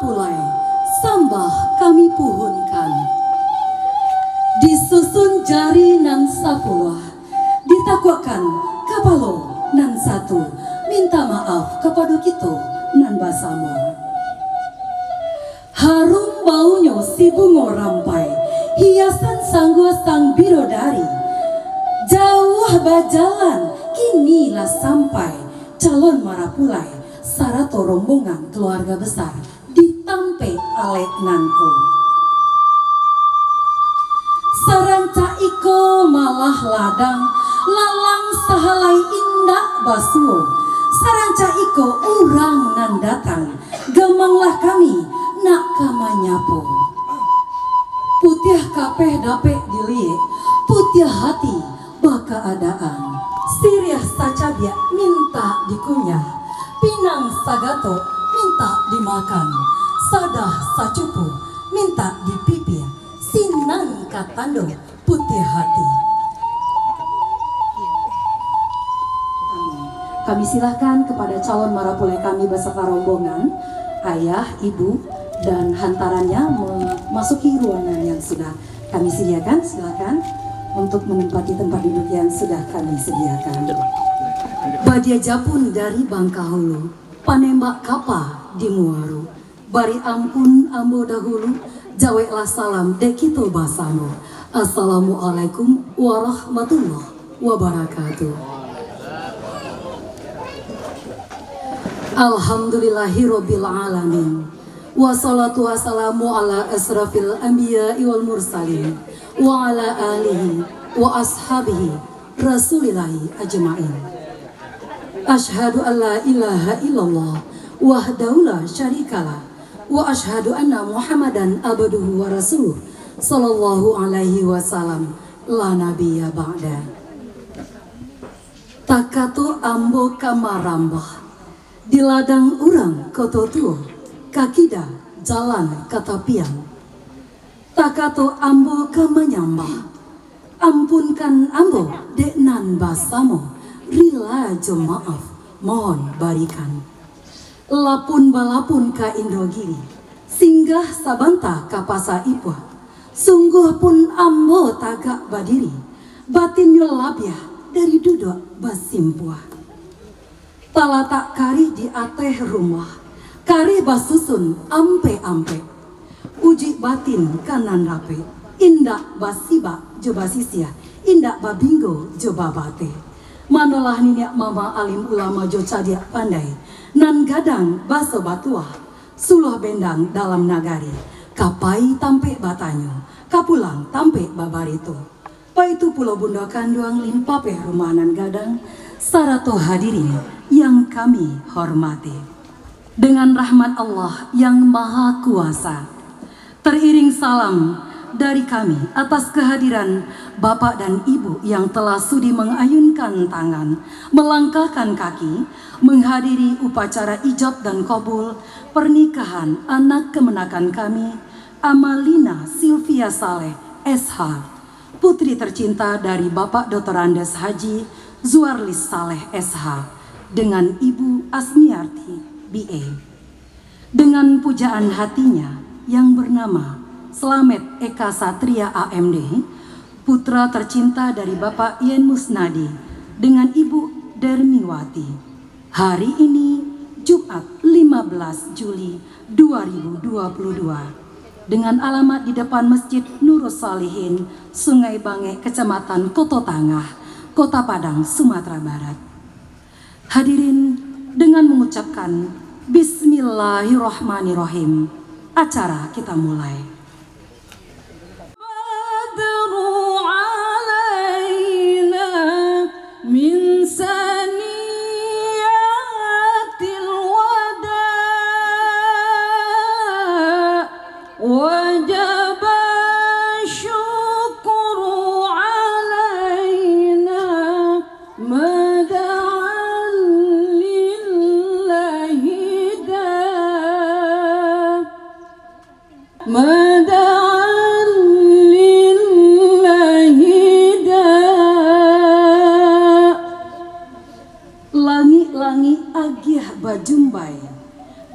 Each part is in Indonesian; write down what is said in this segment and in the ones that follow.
Marapulai sambah kami puhunkan. Disusun jari nan sapuluh, ditakwakan kapalo nan satu, minta maaf kepada kita nan basamo. Harum baunya si bunga rampai, hiasan sanggua sang bidodari. Jauh bajalan, kinilah sampai calon Marapulai, sarato rombongan keluarga besar ditampe alet nanko. Saranca iko malah ladang, lalang sahalai indah basuo. Saranca iko urang nan datang, gemanglah kami nak kamanyapo. Putih kapeh dapek diliek, putih hati baka adaan. Siriah sacabia minta dikunyah, pinang sagato minta dimakan, sadah sacupu minta dipipir, sinan katando putih hati. Kami silahkan kepada calon Marapulai kami beserta rombongan, ayah, ibu, dan hantarannya memasuki ruangan yang sudah kami sediakan. Silakan untuk menempati tempat duduk yang sudah kami sediakan. Badia Japun dari Bangkahulu, panembak kapa di Muaru. Bari ampun ambo dahulu, jaweklah salam dekito basamo. Assalamualaikum warahmatullahi wabarakatuh. Alhamdulillahirabbil alamin. Wassalatu wassalamu ala asrafil anbiya'i wal mursalin wa ala alihi wa ashabihi rasulillahi ajma'in. Ashhadu an la ilaha illallah wahdahu la syarikalah wa ashhadu anna Muhammadan abduhu wa rasuluh sallallahu alaihi wasallam la nabiyya ba'da. Takato ambo kamarambah di ladang urang koto tuo, kakida jalan katapian. Takato ambo kamanyambah, ampunkan ambo deknan basamo, rila jo maaf mohon barikan. Lapun balapun ka Indogiri, singgah sabanta ka pasa ipwa, sungguh pun ambo tagak badiri, batin labiah dari duduk basimpua. Talatak kari di ateh rumah, kari basusun ampe-ampe, uji batin kanan rape, indak basiba joba sisia, indak babingo joba bate. Manolah niniak mama alim ulama jo cadiak pandai, nan gadang baso batuah, suluh bendang dalam nagari, kapai tampe batanyo, kapulang tampe babarito. Paitu pulau bunda kanduang limpape rumanan gadang, sarato hadirin yang kami hormati. Dengan rahmat Allah yang maha kuasa, teriring salam dari kami atas kehadiran Bapak dan Ibu yang telah sudi mengayunkan tangan, melangkahkan kaki, menghadiri upacara ijab dan qabul pernikahan anak kemenakan kami, Amalina Sylvia Saleh SH, putri tercinta dari Bapak Dr. Andes Haji Zuarlis Saleh SH, dengan Ibu Asmiarti BA. Dengan pujaan hatinya yang bernama Slamet Eka Satria AMD, putra tercinta dari Bapak Yen Musnadi, dengan Ibu Dermiwati. Hari ini Jumat 15 Juli 2022, dengan alamat di depan Masjid Nurus Salihin, Sungai Bange, Kecamatan Koto Tangah, Kota Padang, Sumatera Barat. Hadirin, dengan mengucapkan Bismillahirrahmanirrahim, acara kita mulai.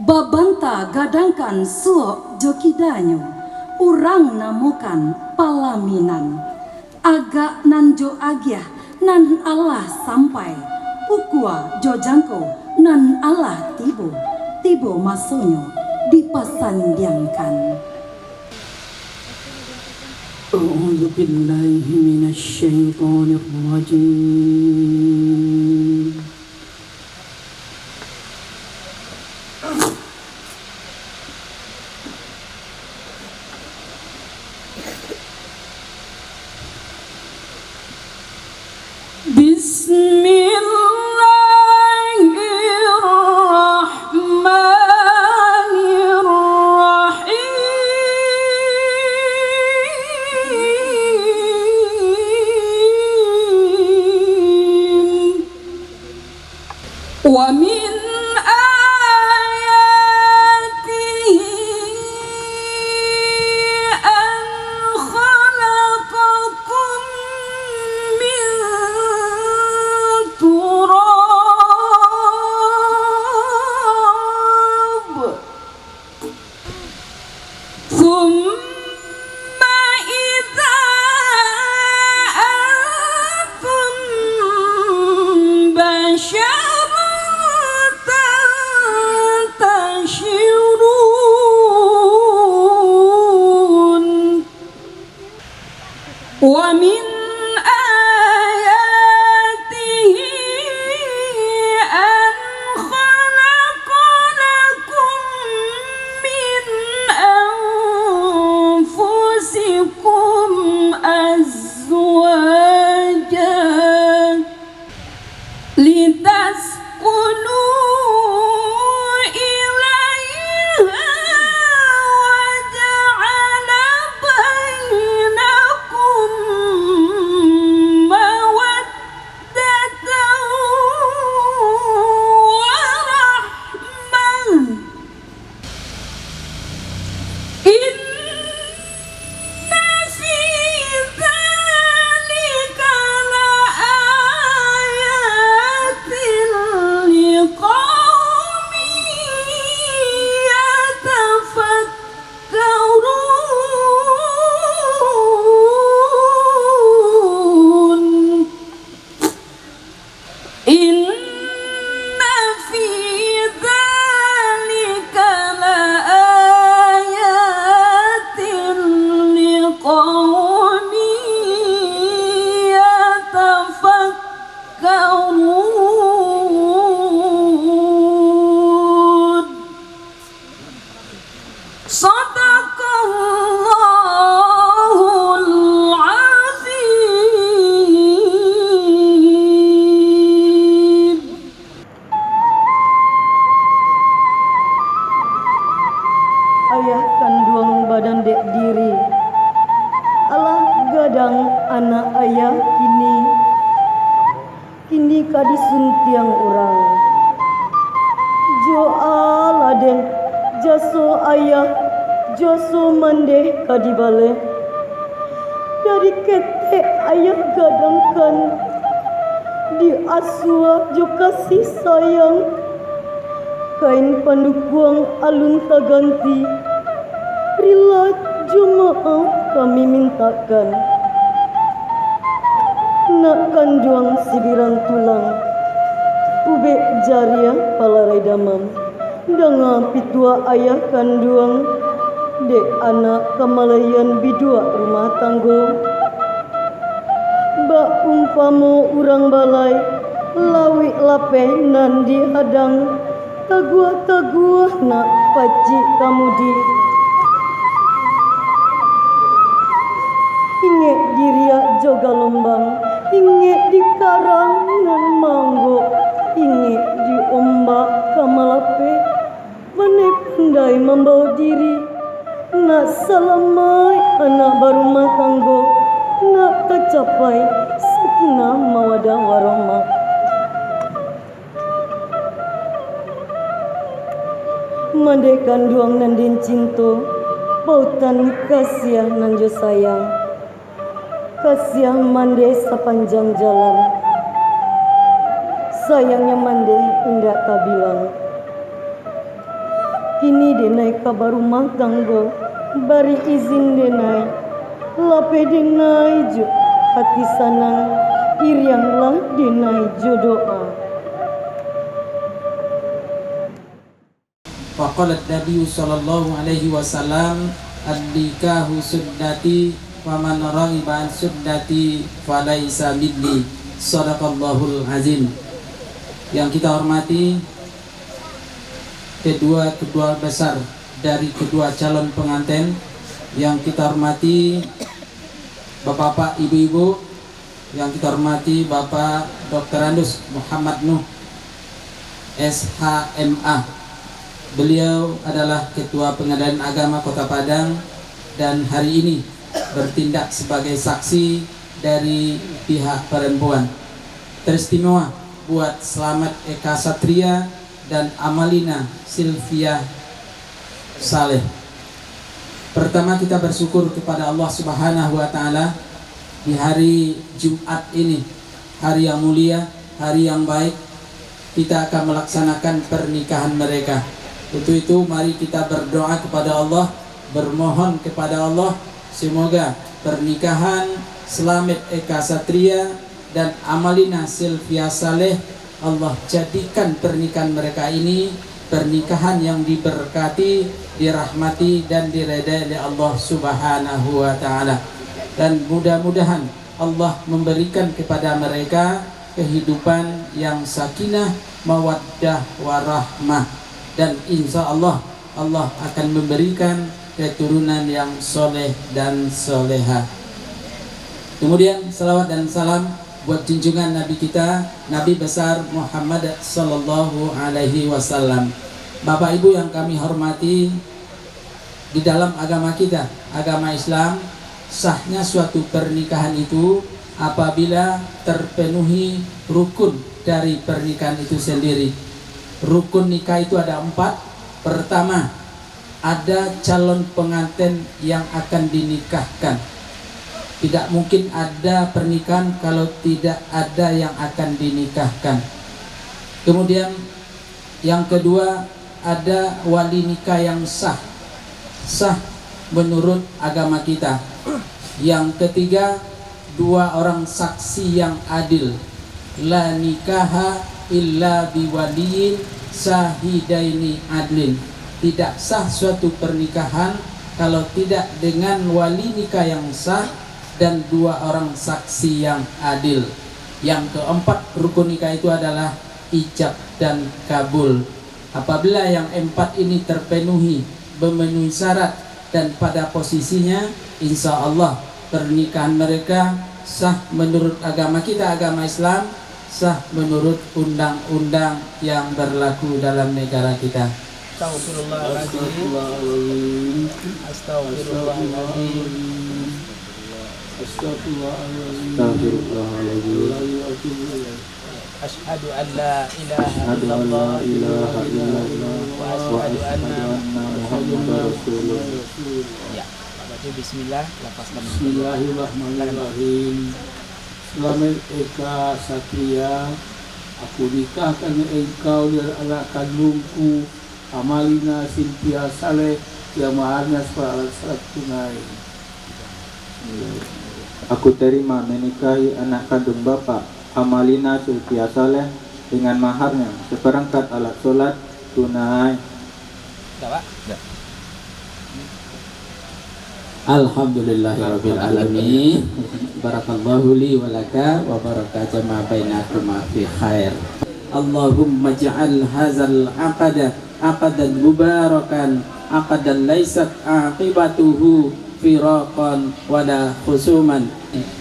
babanta gadangkan suok jokidanyo, urang namukan palaminan, agak nanjo agyah nan Allah sampai, ukua jojangko nan Allah tibo masonyo dipasandiangkan. A'udzu billahi minasyaitonir rajim. ومن آياته أن خلقكم من تراب ثم إذا أنتم بشر ومن آياته أن خلق لكم من أنفسكم أزواجا لتسكنوا ayah kandung badan dek diri, alah gadang anak ayah kini kadisuntiang orang. Jo aladen jaso ayah jaso mandeh kadibale, dari kete ayah gadangkan di asua jo kasih sayang, kain pandukuang alun taganti, rila jemaah kami mintakan. Nak kanduang sibiran tulang, ube jariah palarai damam, danga pitua ayah kanduang, dek anak kamalayan bidua rumah tanggo. Bak umpamo urang balai, lawi lapeh nan dihadang, taguah-taguah nak pacik kamudi. Ingek diriak joga lombang, ingek di karang nan manggo, ingek di ombak kamalape, mane pandai membawa diri. Nak salamai anak barumah tanggo, nak tercapai sakinah mawadah warahmah. Mande kanduang nandin cinto, pautan kasiah nanjo sayang, kasiah mande sepanjang jalan, sayangnya mande indah tak bilang. kini denai kabar rumah tangga bari izin denai lape denai jo hati sanang irianglah denai jodoa. Faqalat Nabi sallallahu alaihi wasallam an-nikahu sunnati wa man raghiba an sunnati falaisa minni. Shadaqallahul azim. Yang kita hormati kedua besar dari kedua calon pengantin, yang kita hormati bapak-bapak, ibu-ibu, yang kita hormati Bapak Dr. Andus Muhammad Nuh SHMA. Beliau adalah Ketua Pengadilan Agama Kota Padang dan hari ini bertindak sebagai saksi dari pihak perempuan. Teristimewa buat Selamat Eka Satria dan Amalina Sylvia Saleh. Pertama, kita bersyukur kepada Allah Subhanahu wa taala di hari Jumat ini, hari yang mulia, hari yang baik, kita akan melaksanakan pernikahan mereka. Untuk itu mari kita berdoa kepada Allah, bermohon kepada Allah semoga pernikahan Selamat Eka Satria dan Amalina Sylvia Saleh, Allah jadikan pernikahan mereka ini pernikahan yang diberkati, dirahmati dan diridai oleh Allah Subhanahu wa taala. Dan mudah-mudahan Allah memberikan kepada mereka kehidupan yang sakinah, mawaddah, warahmah, dan insya Allah Allah akan memberikan keturunan yang soleh dan soleha. Kemudian salawat dan salam buat junjungan Nabi kita, Nabi besar Muhammad sallallahu alaihi wasallam. Bapak Ibu yang kami hormati, di dalam agama kita, agama Islam, sahnya suatu pernikahan itu apabila terpenuhi rukun dari pernikahan itu sendiri. Rukun nikah itu ada 4. Pertama, ada calon pengantin yang akan dinikahkan. Tidak mungkin ada pernikahan kalau tidak ada yang akan dinikahkan. Kemudian yang kedua, ada wali nikah yang sah menurut agama kita. Yang ketiga, 2 orang saksi yang adil. La nikaha illa biwaliyin sahidaini adlin. Tidak sah suatu pernikahan kalau tidak dengan wali nikah yang sah dan 2 orang saksi yang adil. Yang keempat, rukun nikah itu adalah ijab dan kabul. Apabila yang 4 ini terpenuhi, memenuhi syarat dan pada posisinya, insya Allah pernikahan mereka sah menurut agama kita, agama Islam, sah menurut undang-undang yang berlaku dalam negara kita. Astagfirullahaladzim. Astagfirullahaladzim. Asyhadu an la ilaha illallah wa asyhadu anna Muhammadar Rasulullah. Ya, Pak Baju bismillah, lepaskan. Bismillahirrahmanirrahim. Selamat Eka Satria, aku nikahkan engkau dan anak kandungku Amalina Sylvia Saleh yang maharnya separat tunai. Aku terima menikahi anak kandung Bapak Amalina Sylvia Saleh dengan maharnya seperangkat alat sholat tunai. Alhamdulillahirabbil alamin. Barakallahu li wa laka wa baraka jama bainakuma fi khair. Allahumma ja'al hadzal aqdan mubarakan, aqdan laysat aqibatuhu firaqan wala khusuman.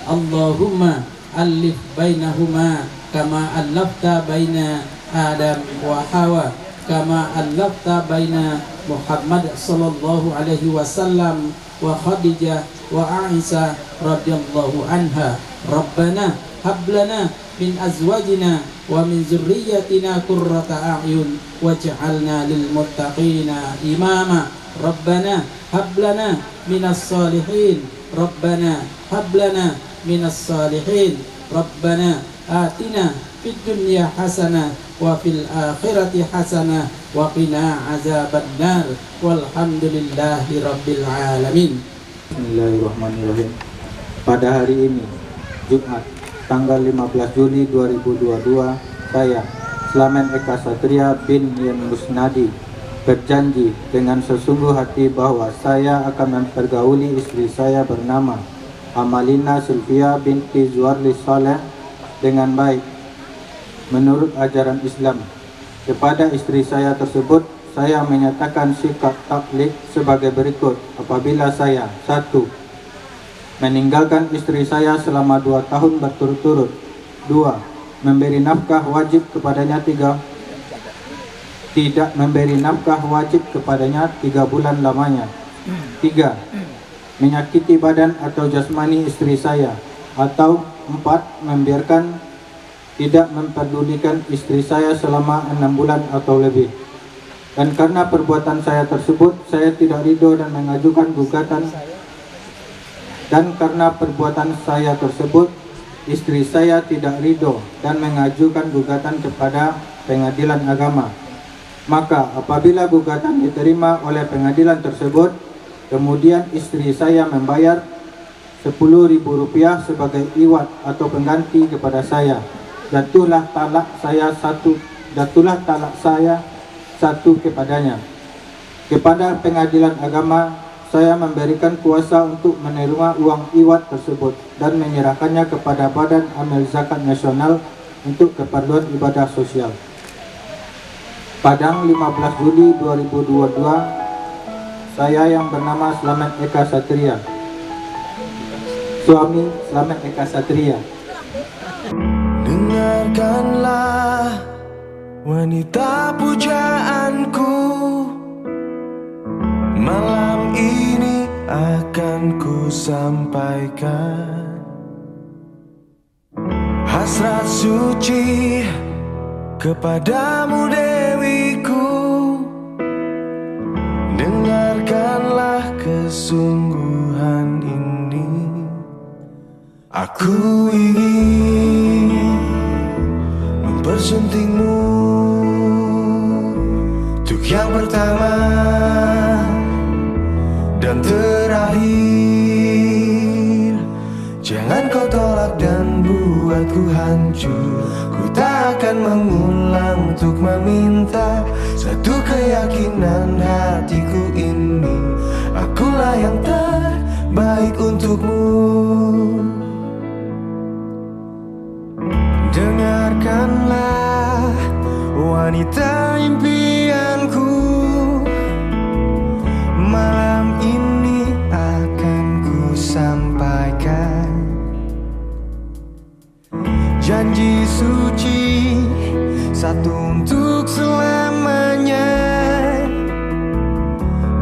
Allahumma alif bainahuma kama allafta baina Adam wa Hawa, kama allafta baina Muhammad sallallahu alaihi wasallam wa Khadijah wa Aisyah radhiyallahu anha. Rabbana hab lana min azwajina wa min zurriyyatina qurrata a'yun waj'alna lil muttaqina imama. Rabbana hab lana minas salihin. Rabbana hab lana minas salihin. Rabbana atina fid dunya hasanah wa fil akhirati hasanah wa qina azabannar walhamdulillahi rabbil alamin. Bismillahirrahmanirrahim. Pada hari ini, Jumat, tanggal 15 Juli 2022, saya, Slamet Eka Satria bin Yen Musnadi, berjanji dengan sesungguh hati bahwa saya akan mempergauli istri saya bernama Amalina Sylvia binti Zuarli Saleh dengan baik menurut ajaran Islam. Kepada istri saya tersebut, saya menyatakan sikap taklid sebagai berikut. Apabila saya 1. meninggalkan istri saya selama 2 tahun berturut-turut. 2. memberi nafkah wajib kepadanya 3. tidak memberi nafkah wajib kepadanya 3 bulan lamanya. 3. menyakiti badan atau jasmani istri saya. Atau 4. membiarkan tidak memperdulikan istri saya selama 6 bulan atau lebih. Dan karena perbuatan saya tersebut, saya tidak ridho dan mengajukan gugatan. Dan karena perbuatan saya tersebut, istri saya tidak ridho dan mengajukan gugatan kepada pengadilan agama. Maka apabila gugatan diterima oleh pengadilan tersebut, kemudian istri saya membayar Rp10.000 sebagai iwat atau pengganti kepada saya. Jatuhlah talak saya satu kepadanya. Kepada pengadilan agama, saya memberikan kuasa untuk menerima uang iwat tersebut dan menyerahkannya kepada Badan Amil Zakat Nasional untuk keperluan ibadah sosial. Padang 15 Juli 2022, saya yang bernama Slamet Eka Satria, suami Slamet Eka Satria. Dengarkanlah wanita pujaanku, malam ini akan ku sampaikan hasrat suci kepadamu dewiku. Dengarkanlah kesungguhan ini, aku ingin mempersuntingmu untuk yang pertama dan terakhir. Jangan kau tolak dan buatku hancur. Ku tak akan mengulang untuk meminta satu keyakinan hatiku ini. Akulah yang terbaik untukmu. Dengarkanlah wanita impianku, malam ini akan ku sampaikan janji suci satu untuk selamanya.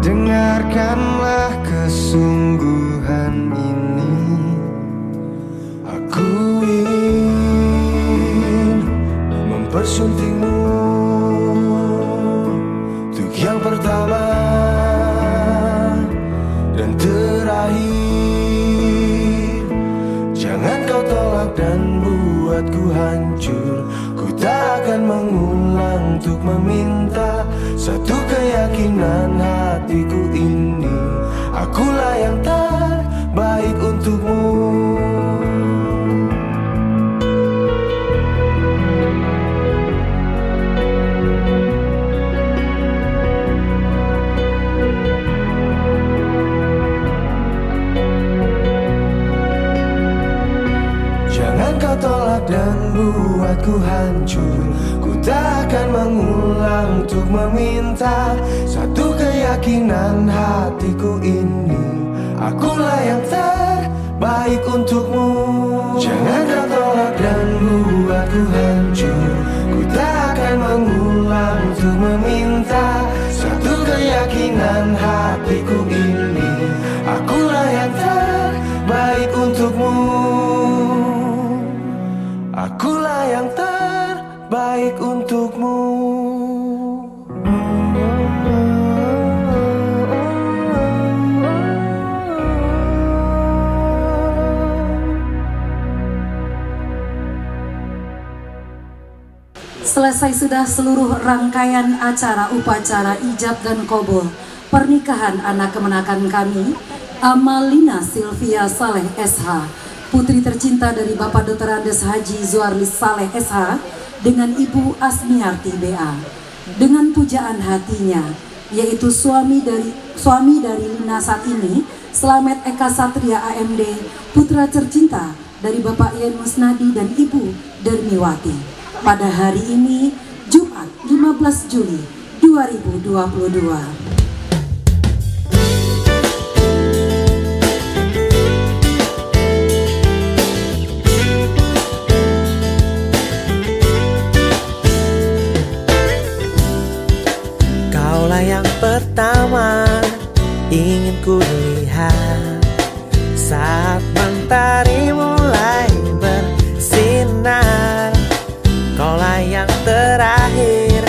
Dengarkanlah kesungguhan ini, aku ingin mempersuntingmu untuk yang pertama dan terakhir. Jangan kau tolak dan buatku hancur. Ku tak akan mengulang untuk meminta satu keyakinan hatiku ini. Akulah yang terbaik untukmu. Tolak dan buatku hancur. Ku tak akan mengulang untuk meminta satu keyakinan hatiku ini. Akulah yang terbaik untukmu. Jangan kau tolak dan buatku hancur. Ku tak akan mengulang untuk meminta satu keyakinan hatiku ini. Akulah yang terbaik untukmu. Akulah yang terbaik untukmu. Selesai sudah seluruh rangkaian acara upacara ijab dan qabul pernikahan anak kemenakan kami, Amalina Sylvia Saleh SH, putri tercinta dari Bapak Dr. Andes Haji Zuarlis Saleh SH dengan Ibu Asmiarti BA, dengan pujaan hatinya, yaitu suami dari Lina saat ini, Slamet Eka Satria AMD, putra tercinta dari Bapak Yen Musnadi dan Ibu Dermiwati. Pada hari ini, Jumat 15 Juli 2022. Kaulah yang pertama ingin ku lihat saat mentari mulai bersinar. Kaulah yang terakhir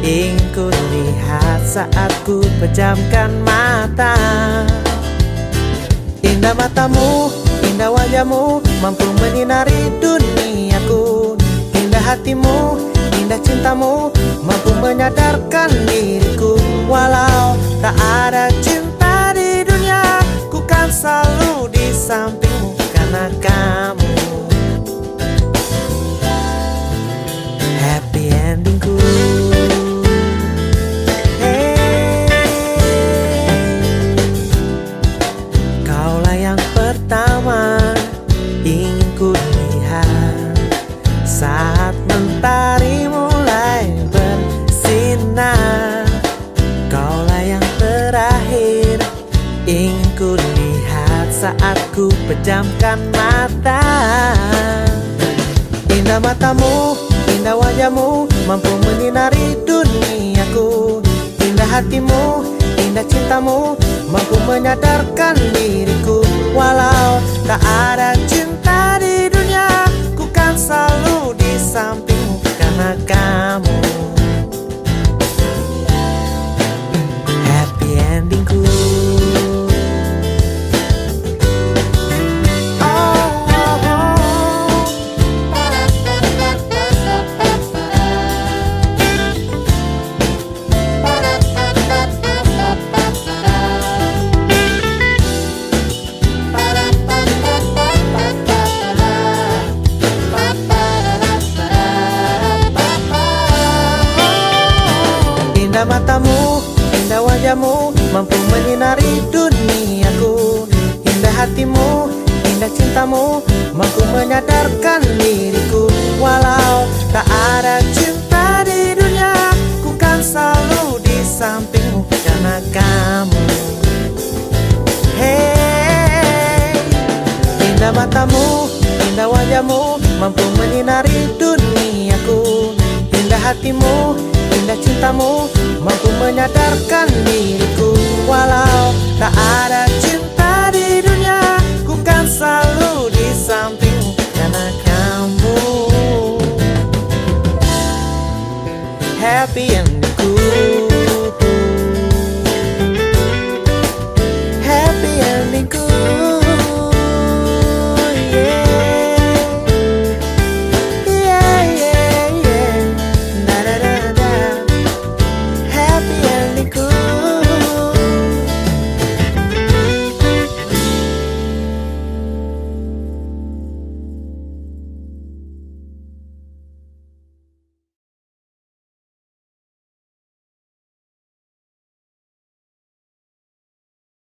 ingin ku lihat saat ku pejamkan mata. Indah matamu, indah wajahmu, mampu menyinari duniaku. Indah hatimu, indah cintamu, mampu menyadarkan diriku. Walau tak ada cinta di dunia, ku kan selalu di sampingmu karena kamu. Happy endingku. Hey, kaulah yang pertama ingin ku lihat saat mentari mulai bersinar. Kaulah yang terakhir ingin ku lihat saat ku pejamkan mata. Indah matamu, indah wajahmu, mampu menyinari duniaku. Indah hatimu, indah cintamu, mampu menyadarkan diriku. Walau tak ada cinta di dunia, ku kan selalu di sampingmu karena kamu. Happy endingku. Indah matamu, indah wajahmu, mampu menyinari duniaku. Indah hatimu, indah cintamu, mampu menyadarkan diriku. Walau tak ada cinta di dunia, ku kan selalu di sampingmu karena kamu. Hey, indah matamu, indah wajahmu, mampu menyinari duniaku. Indah hatimu, indah cintamu, mampu menyadarkan diriku. Walau tak ada